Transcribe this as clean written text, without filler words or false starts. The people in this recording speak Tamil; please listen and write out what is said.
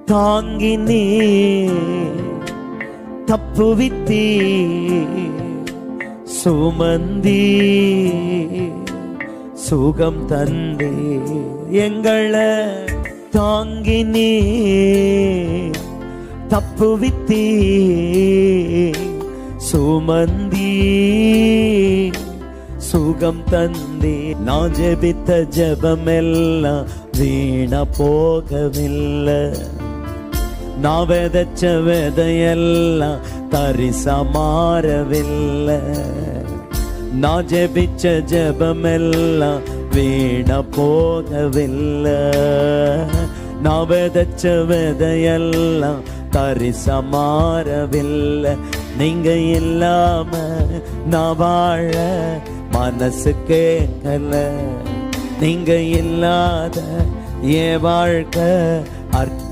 தாங்கினே தப்புவித்தீ சுமந்தீ சுகம் தந்தே எங்களை தாங்கினே தப்புவித்தீ சுமந்தீ சுகம் தந்தே. நான் ஜெபித்த ஜெபமெல்லாம் வீணா போகவில்லை, நான் விதைச்ச விதையெல்லாம் தரிசா மாறவில்லை. நான் ஜெபிச்ச ஜெபமெல்லாம் வீணா போகவில்லை, நான் விதைச்ச விதையெல்லாம் தரிசா மாறவில்லை. நீங்க இல்லாம நான் வாழ மனசு கேட்கல, நீங்க இல்லாத என் வாழ்க்கை